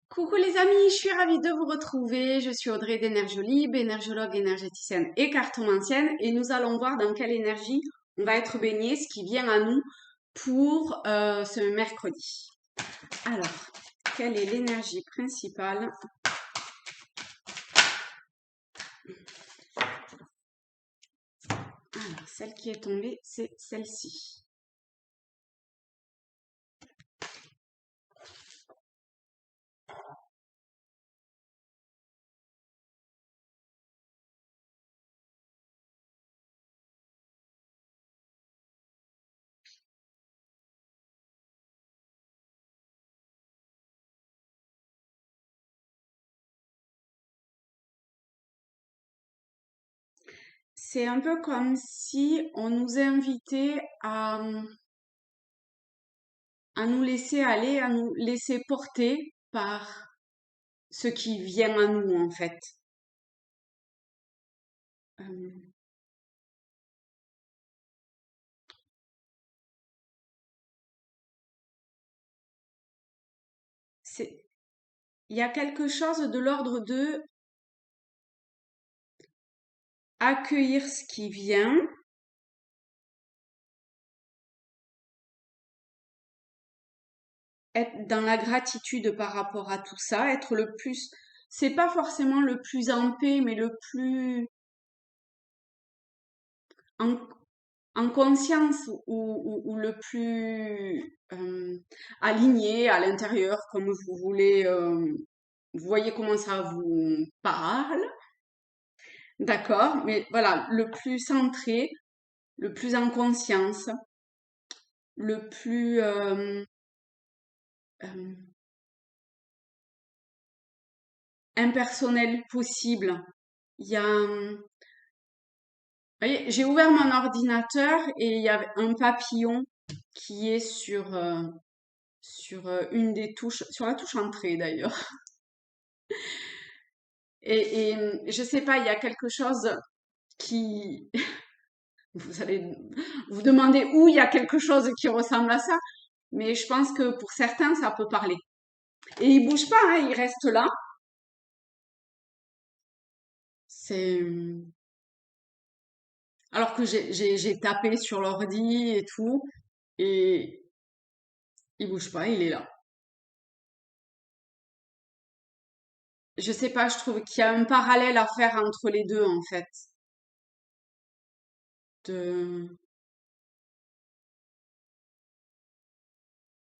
Coucou les amis, je suis ravie de vous retrouver. Je suis Audrey d'Énergiolib, énergiologue, énergéticienne et cartomancienne, et nous allons voir dans quelle énergie on va être baigné, ce qui vient à nous pour ce mercredi. Alors, quelle est l'énergie principale? Alors, celle qui est tombée, c'est celle-ci. C'est un peu comme si on nous invitait à nous laisser aller, à nous laisser porter par ce qui vient à nous en fait. Euh, c'est, il y a quelque chose de l'ordre de accueillir ce qui vient, être dans la gratitude par rapport à tout ça, être le plus, c'est pas forcément le plus en paix, mais le plus en, en conscience ou le plus aligné à l'intérieur, comme vous voulez. Vous voyez comment ça vous parle, d'accord? Mais voilà, le plus centré, le plus en conscience, le plus euh, impersonnel possible. Il y a, vous voyez, j'ai ouvert mon ordinateur et il y a un papillon qui est sur une des touches, sur la touche entrée d'ailleurs. Et je sais pas, il y a quelque chose qui, vous allez vous demander où il y a quelque chose qui ressemble à ça, mais je pense que pour certains, ça peut parler. Et il bouge pas, hein, il reste là. C'est, alors que j'ai tapé sur l'ordi et tout, et il bouge pas, il est là. Je sais pas, je trouve qu'il y a un parallèle à faire entre les deux en fait. De...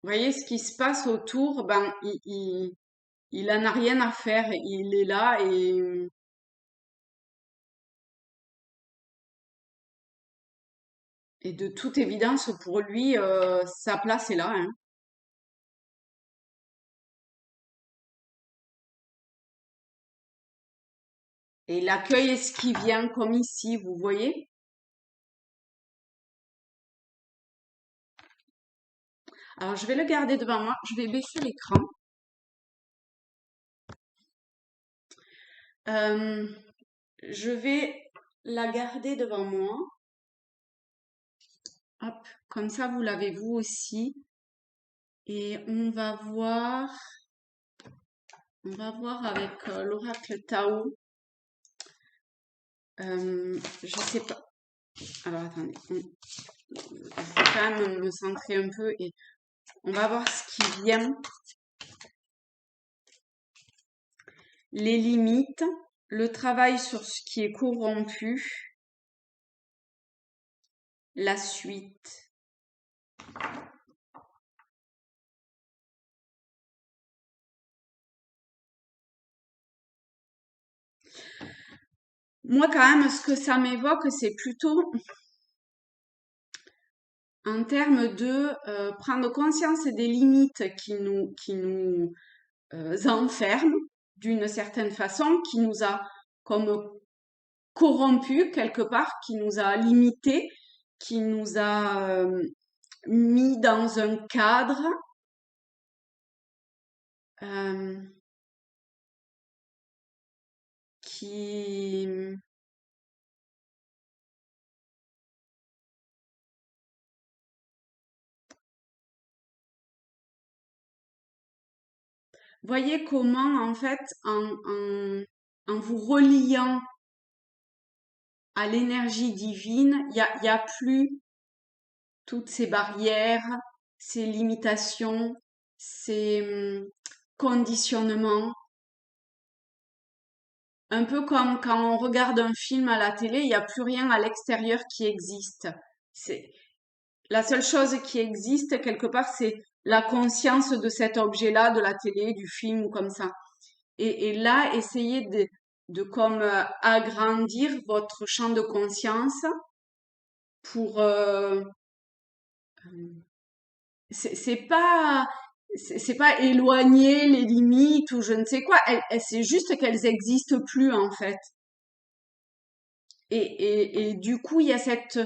Vous voyez ce qui se passe autour, ben il en a rien à faire, il est là et de toute évidence pour lui, sa place est là, hein. Et il accueille ce qui vient comme ici, vous voyez. Alors je vais le garder devant moi, je vais baisser l'écran. Euh, je vais la garder devant moi. Hop, comme ça vous l'avez vous aussi. Et on va voir avec l'oracle Tao. Je sais pas. Alors attendez, je vais quand même me centrer un peu et on va voir ce qui vient, les limites, le travail sur ce qui est corrompu, la suite. Moi, quand même, ce que ça m'évoque, c'est plutôt en termes de prendre conscience des limites qui nous enferment d'une certaine façon, qui nous a comme corrompu quelque part, qui nous a limité, qui nous a mis dans un cadre euh, qui... voyez comment, en fait, en vous reliant à l'énergie divine, il y a plus toutes ces barrières, ces limitations, ces conditionnements. Un peu comme quand on regarde un film à la télé, il n'y a plus rien à l'extérieur qui existe. C'est la seule chose qui existe quelque part, c'est la conscience de cet objet-là, de la télé, du film ou comme ça. Et là, essayez de comme agrandir votre champ de conscience pour c'est pas c'est pas éloigner les limites ou je ne sais quoi. C'est juste qu'elles existent plus en fait. Et du coup, il y a cette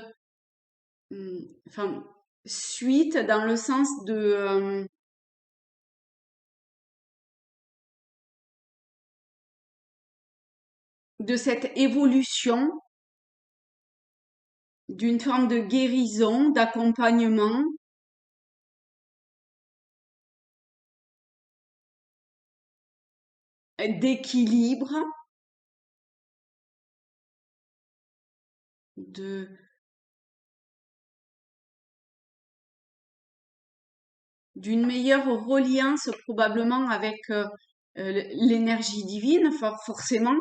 enfin suite dans le sens de cette évolution d'une forme de guérison, d'accompagnement, d'équilibre, de d'une meilleure reliance probablement avec l'énergie divine, forcément,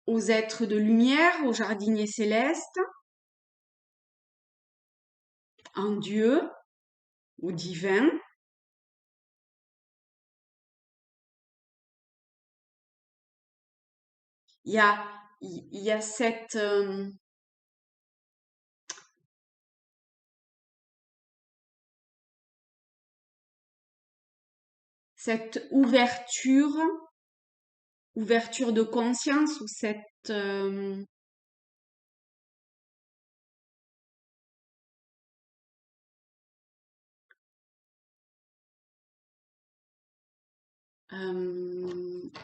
aux êtres de lumière, aux jardiniers célestes, en Dieu, au divin. Il y a, il y a cette ouverture de conscience ou cette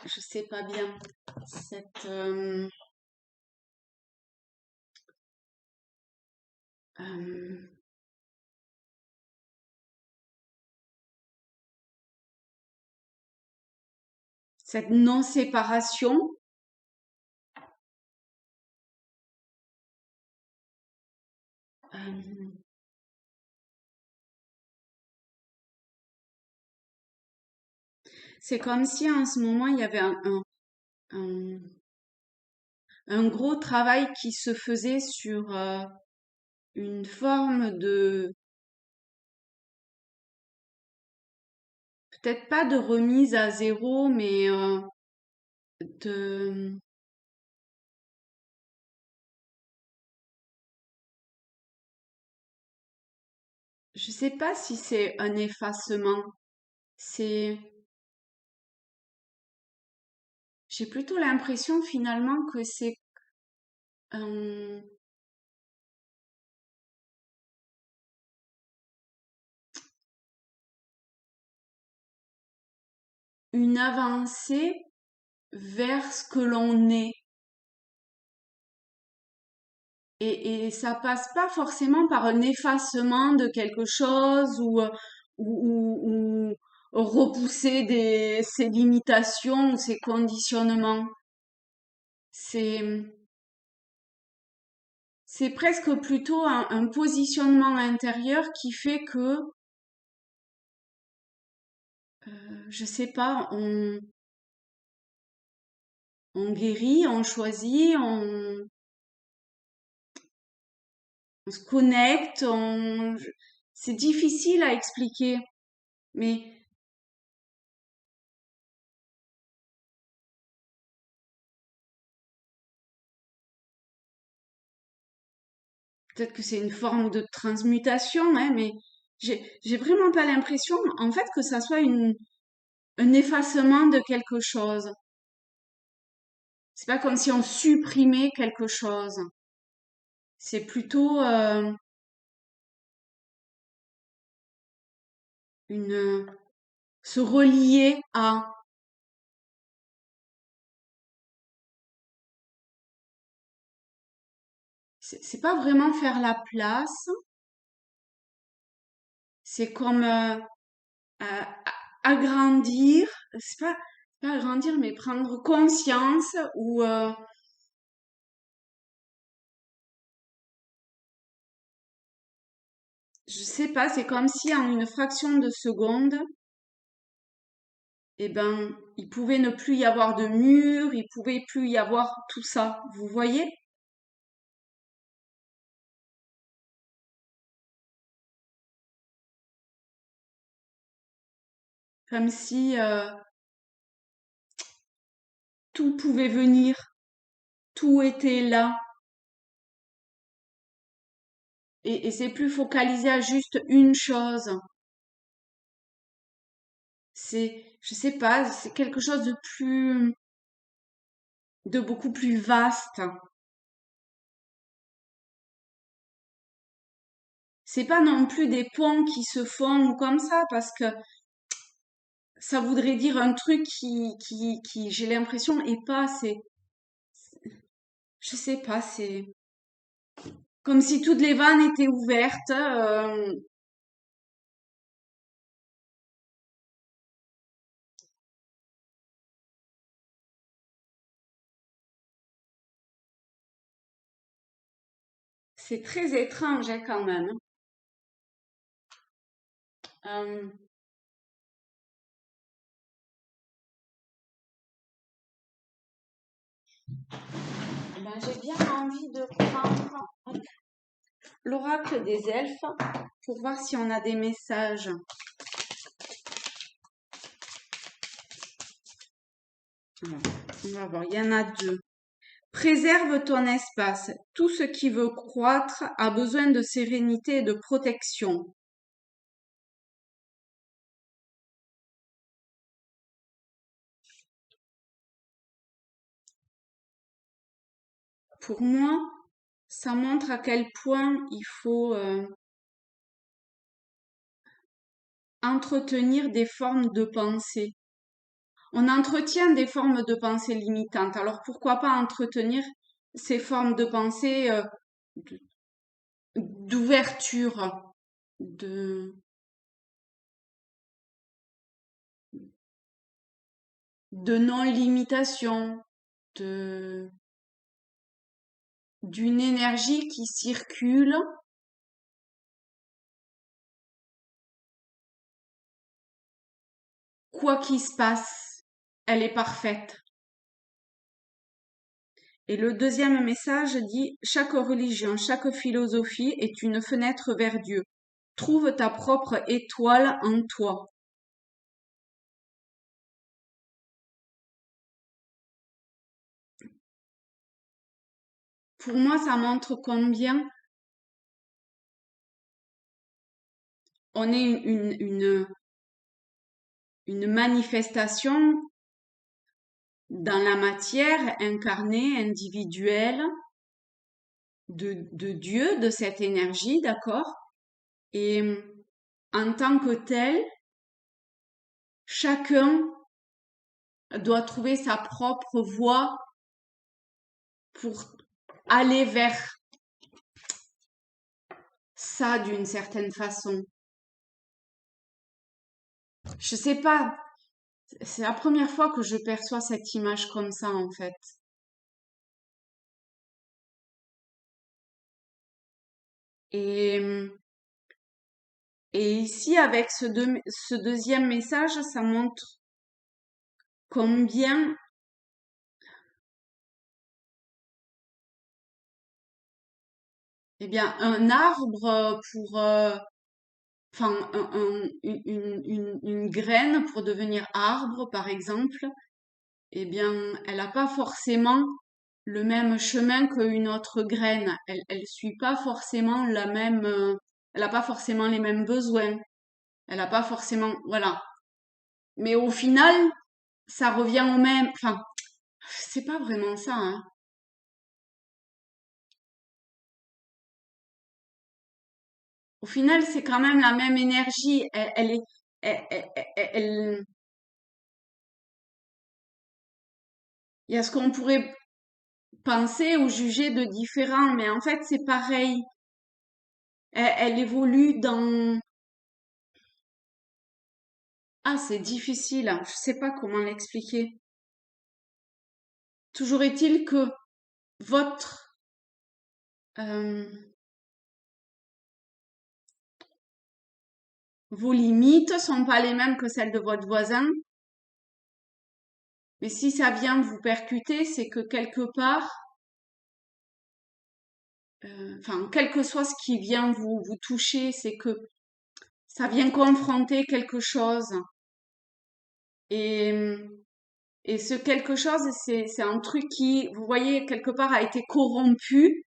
je sais pas bien, cette euh, cette non-séparation. euh, c'est comme si en ce moment il y avait un, un gros travail qui se faisait sur une forme de, peut-être pas de remise à zéro, mais de, je sais pas si c'est un effacement. C'est, j'ai plutôt l'impression finalement que c'est un- une avancée vers ce que l'on est. Et ça passe pas forcément par un effacement de quelque chose ou repousser ses limitations ou ses conditionnements. C'est, c'est presque plutôt un positionnement intérieur qui fait que, je sais pas, on guérit, on choisit, on se connecte, c'est difficile à expliquer, mais peut-être que c'est une forme de transmutation, hein, mais j'ai vraiment pas l'impression, en fait, que ça soit un effacement de quelque chose. C'est pas comme si on supprimait quelque chose. C'est plutôt une se relier à. C'est pas vraiment faire la place, C'est comme agrandir, c'est pas agrandir, mais prendre conscience ou je sais pas, c'est comme si en une fraction de seconde, eh ben, il pouvait ne plus y avoir de mur, il pouvait plus y avoir tout ça. Vous voyez? Comme si tout pouvait venir, tout était là. Et c'est plus focalisé à juste une chose. Je sais pas, c'est quelque chose de beaucoup plus vaste. C'est pas non plus des ponts qui se font comme ça, parce que ça voudrait dire un truc qui j'ai l'impression, est pas, je sais pas, c'est comme si toutes les vannes étaient ouvertes. C'est très étrange, hein, quand même. Euh, ben, j'ai bien envie de prendre l'oracle des elfes pour voir si on a des messages. Alors, on va voir, il y en a deux. Préserve ton espace. Tout ce qui veut croître a besoin de sérénité et de protection. Pour moi, ça montre à quel point il faut entretenir des formes de pensée. On entretient des formes de pensée limitantes. Alors pourquoi pas entretenir ces formes de pensée d- d'ouverture, de, de non-limitation, de, d'une énergie qui circule, quoi qu'il se passe, elle est parfaite. Et le deuxième message dit, chaque religion, chaque philosophie est une fenêtre vers Dieu. Trouve ta propre étoile en toi. Pour moi, ça montre combien on est une manifestation dans la matière incarnée, individuelle de Dieu, de cette énergie, d'accord? Et en tant que tel, chacun doit trouver sa propre voie pour aller vers ça d'une certaine façon. Je sais pas, c'est la première fois que je perçois cette image comme ça en fait. Et, et ici, avec ce deuxième message, ça montre combien, eh bien, un arbre enfin, une graine pour devenir arbre, par exemple, eh bien, elle n'a pas forcément le même chemin qu'une autre graine. Elle suit pas forcément la même, elle n'a pas forcément les mêmes besoins. Elle n'a pas forcément, voilà. Mais au final, ça revient au même, enfin, c'est pas vraiment ça, hein. Au final, c'est quand même la même énergie. Elle est, il y a ce qu'on pourrait penser ou juger de différent, mais en fait, c'est pareil. Elle évolue Ah, c'est difficile, hein. Je sais pas comment l'expliquer. Toujours est-il que votre euh, vos limites sont pas les mêmes que celles de votre voisin. Mais si ça vient vous percuter, c'est que quelque part, enfin, quel que soit ce qui vient vous toucher, c'est que ça vient confronter quelque chose. Et, et ce quelque chose, c'est un truc qui, vous voyez, quelque part a été corrompu.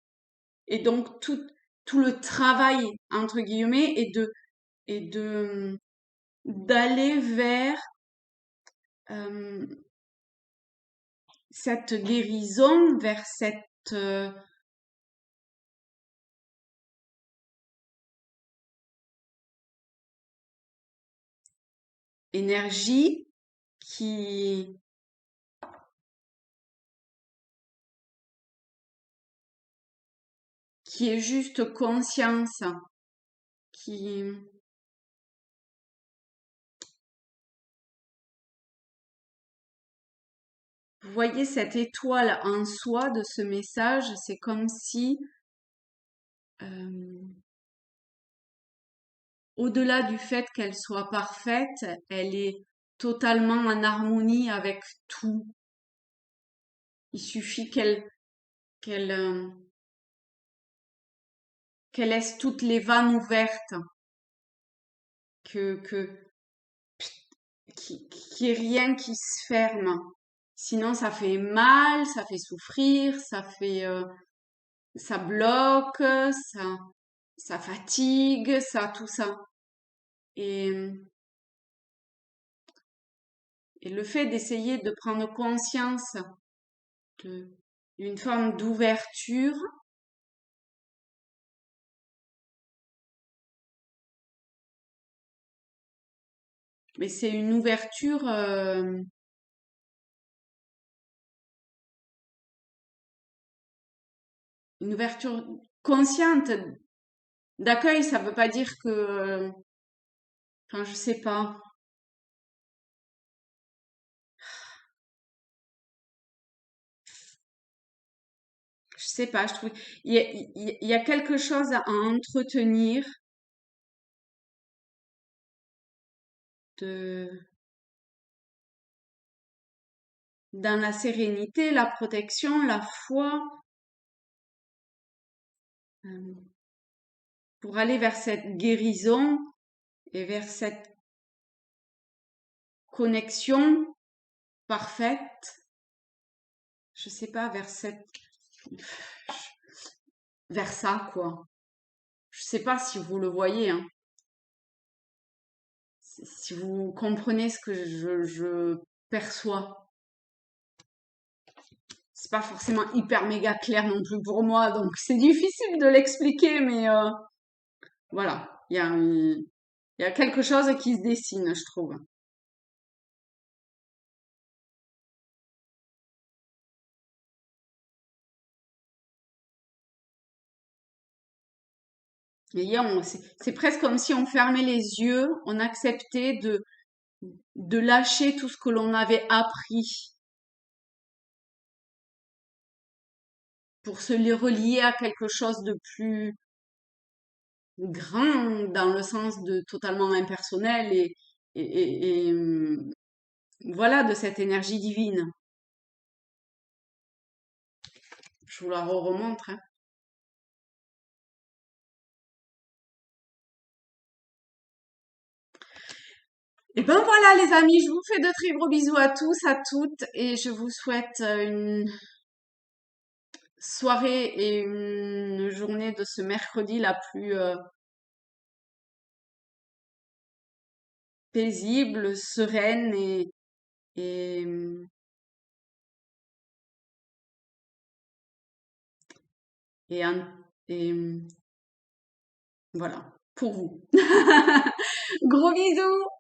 Et donc, tout le travail, entre guillemets, est d'aller vers euh, cette guérison, vers cette énergie qui, qui est juste conscience, qui, vous voyez cette étoile en soi de ce message, c'est comme si, euh, au-delà du fait qu'elle soit parfaite, elle est totalement en harmonie avec tout. Il suffit qu'elle qu'elle laisse toutes les vannes ouvertes, que qu'il y ait rien qui se ferme. Sinon, ça fait mal, ça fait souffrir, ça bloque, ça fatigue, ça, tout ça. Et, et le fait d'essayer de prendre conscience de, d'une forme d'ouverture, mais c'est une ouverture consciente d'accueil. Ça veut pas dire que, enfin, je sais pas. Je sais pas, je trouve il y a quelque chose à entretenir de dans la sérénité, la protection, la foi, euh, pour aller vers cette guérison et vers cette connexion parfaite. Je sais pas, vers ça, quoi. Je sais pas si vous le voyez, hein. Si vous comprenez ce que je perçois. C'est pas forcément hyper méga clair non plus pour moi, donc c'est difficile de l'expliquer, mais voilà, il y a quelque chose qui se dessine, je trouve. Et c'est presque comme si on fermait les yeux, on acceptait de lâcher tout ce que l'on avait appris pour se les relier à quelque chose de plus grand dans le sens de totalement impersonnel et voilà, de cette énergie divine. Je vous la remontre, hein. Et ben voilà les amis, je vous fais de très gros bisous à tous, à toutes, et je vous souhaite une soirée et une journée de ce mercredi la plus paisible, sereine et, et, un- et voilà, pour vous. Gros bisous!